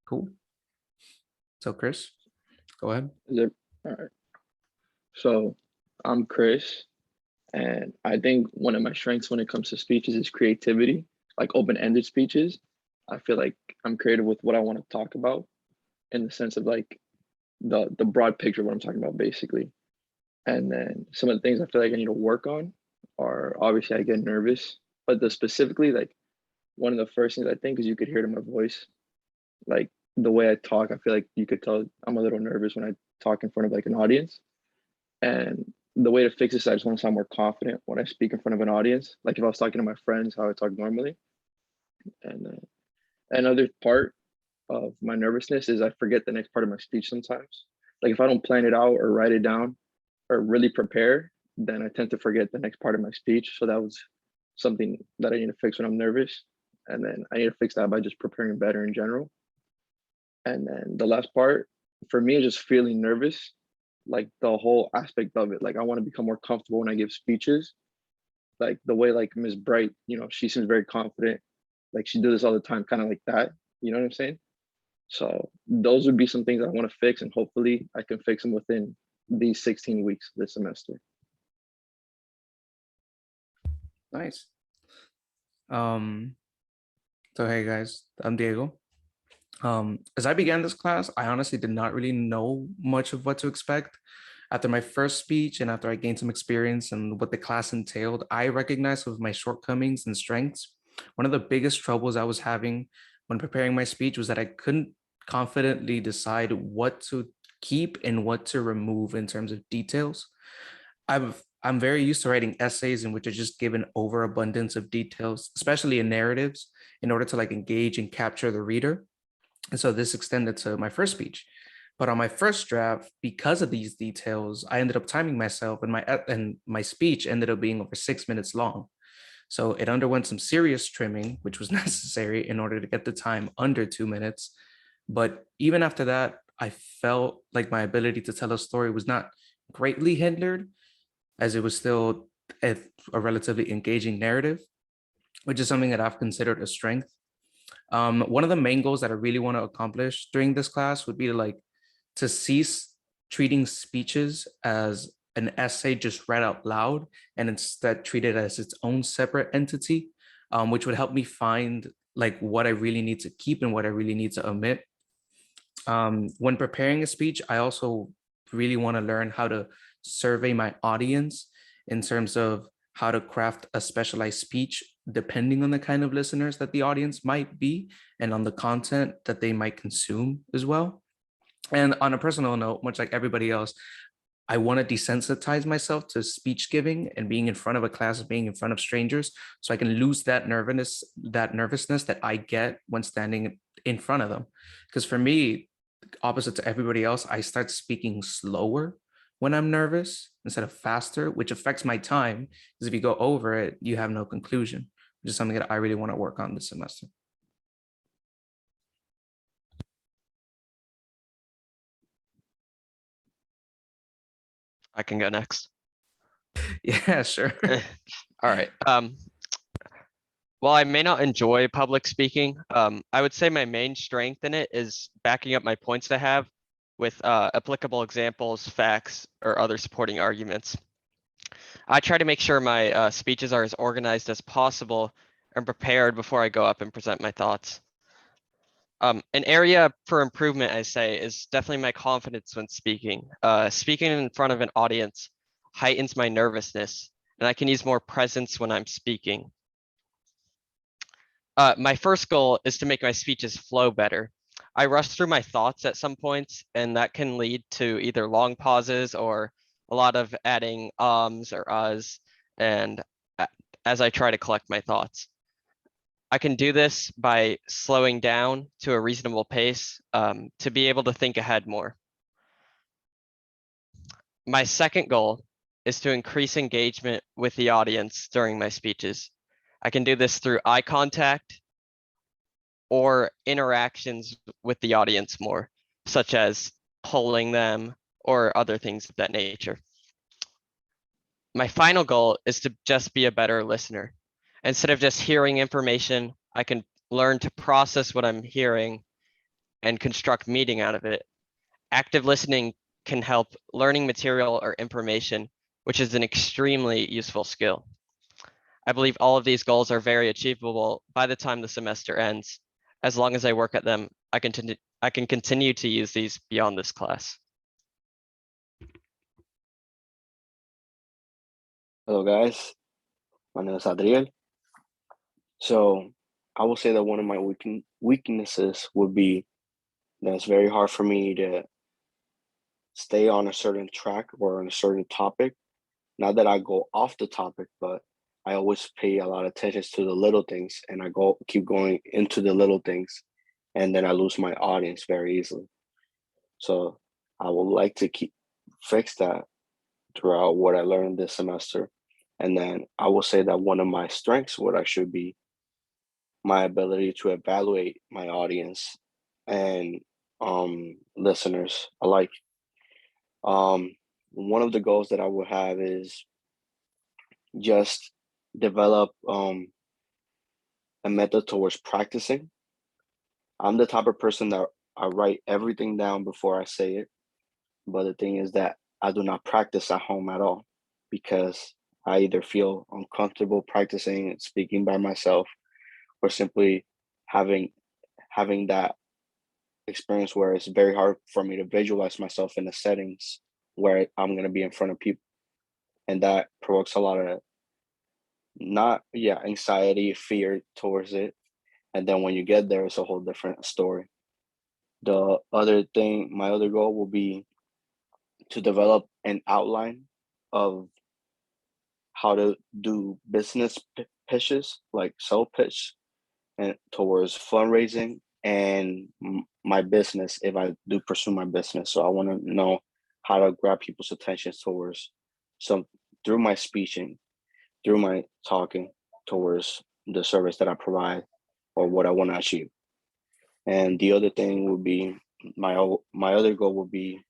Cool. So Chris, go ahead. Is it all right? So I'm Chris, and I think one of my strengths when it comes to speeches is creativity, like open-ended speeches. I feel like I'm creative with what I want to talk about in the sense of like the broad picture of what I'm talking about, basically. And then some of the things I feel like I need to work on are obviously I get nervous, but the specifically like one of the first things I think is you could hear it in my voice, like the way I talk. I feel like you could tell I'm a little nervous when I talk in front of like an audience. And the way to fix this, I just want to sound more confident when I speak in front of an audience. Like if I was talking to my friends, how I talk normally. And another part of my nervousness is I forget the next part of my speech sometimes. Like if I don't plan it out or write it down or really prepare, then I tend to forget the next part of my speech. So that was something that I need to fix when I'm nervous. And then I need to fix that by just preparing better in general. And then the last part for me is just feeling nervous, like the whole aspect of it. Like I want to become more comfortable when I give speeches. Like the way like Ms. Bright, she seems very confident. Like she do this all the time, kind of like that. You know what I'm saying? So those would be some things I want to fix, and hopefully I can fix them within these 16 weeks this semester. Nice. So hey guys, I'm Diego. As I began this class, I honestly did not really know much of what to expect. After my first speech and after I gained some experience and what the class entailed, I recognized some of my shortcomings and strengths. One of the biggest troubles I was having when preparing my speech was that I couldn't confidently decide what to keep and what to remove in terms of details. I'm very used to writing essays in which I just give an overabundance of details, especially in narratives, in order to like engage and capture the reader. And so this extended to my first speech. But on my first draft, because of these details, I ended up timing myself, and my speech ended up being over 6 minutes long. So it underwent some serious trimming, which was necessary in order to get the time under 2 minutes. But even after that, I felt like my ability to tell a story was not greatly hindered, as it was still a relatively engaging narrative, which is something that I've considered a strength. One of the main goals that I really want to accomplish during this class would be to cease treating speeches as an essay just read out loud and instead treat it as its own separate entity, which would help me find like what I really need to keep and what I really need to omit. When preparing a speech, I also really want to learn how to survey my audience in terms of how to craft a specialized speech depending on the kind of listeners that the audience might be and on the content that they might consume as well. And on a personal note, much like everybody else, I want to desensitize myself to speech giving and being in front of a class, being in front of strangers, so I can lose that nervousness that I get when standing in front of them. Because for me, opposite to everybody else, I start speaking slower when I'm nervous instead of faster, which affects my time. Because if you go over it, you have no conclusion, which is something that I really want to work on this semester. I can go next. Yeah, sure. All right. While I may not enjoy public speaking, I would say my main strength in it is backing up my points I have with applicable examples, facts, or other supporting arguments. I try to make sure my speeches are as organized as possible and prepared before I go up and present my thoughts. An area for improvement, I say, is definitely my confidence when speaking. Speaking in front of an audience heightens my nervousness, and I can use more presence when I'm speaking. My first goal is to make my speeches flow better. I rush through my thoughts at some points, and that can lead to either long pauses or a lot of adding ums or uhs, and as I try to collect my thoughts. I can do this by slowing down to a reasonable pace to be able to think ahead more. My second goal is to increase engagement with the audience during my speeches. I can do this through eye contact or interactions with the audience more, such as polling them or other things of that nature. My final goal is to just be a better listener. Instead of just hearing information, I can learn to process what I'm hearing and construct meaning out of it. Active listening can help learning material or information, which is an extremely useful skill. I believe all of these goals are very achievable by the time the semester ends. As long as I work at them, I can continue to use these beyond this class. Hello, guys. My name is Adriel. So I will say that one of my weaknesses would be that it's very hard for me to stay on a certain track or on a certain topic. Not that I go off the topic, but I always pay a lot of attention to the little things, and I keep going into the little things, and then I lose my audience very easily. So I would like to fix that throughout what I learned this semester. And then I will say that one of my strengths would actually be my ability to evaluate my audience and listeners alike. One of the goals that I will have is just develop a method towards practicing. I'm the type of person that I write everything down before I say it. But the thing is that I do not practice at home at all because I either feel uncomfortable practicing and speaking by myself or simply having that experience where it's very hard for me to visualize myself in the settings where I'm going to be in front of people. And that provokes a lot of anxiety, fear towards it. And then when you get there, it's a whole different story. The other thing, my other goal will be to develop an outline of how to do business pitches, like sell pitch, and towards fundraising and my business if I do pursue my business. So I want to know how to grab people's attention towards through my speaking, through my talking towards the service that I provide or what I want to achieve. And the other thing would be my other goal would be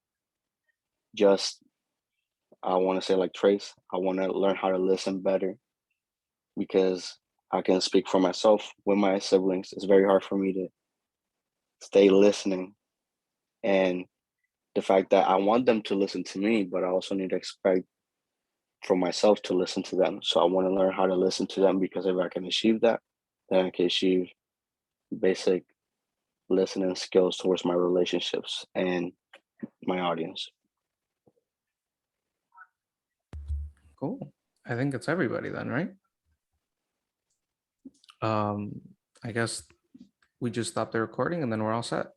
just I want to say like Trace, I want to learn how to listen better because I can speak for myself with my siblings. It's very hard for me to stay listening. And the fact that I want them to listen to me, but I also need to expect for myself to listen to them. So I want to learn how to listen to them because if I can achieve that, then I can achieve basic listening skills towards my relationships and my audience. Cool. I think it's everybody then, right? I guess we just stop the recording and then we're all set.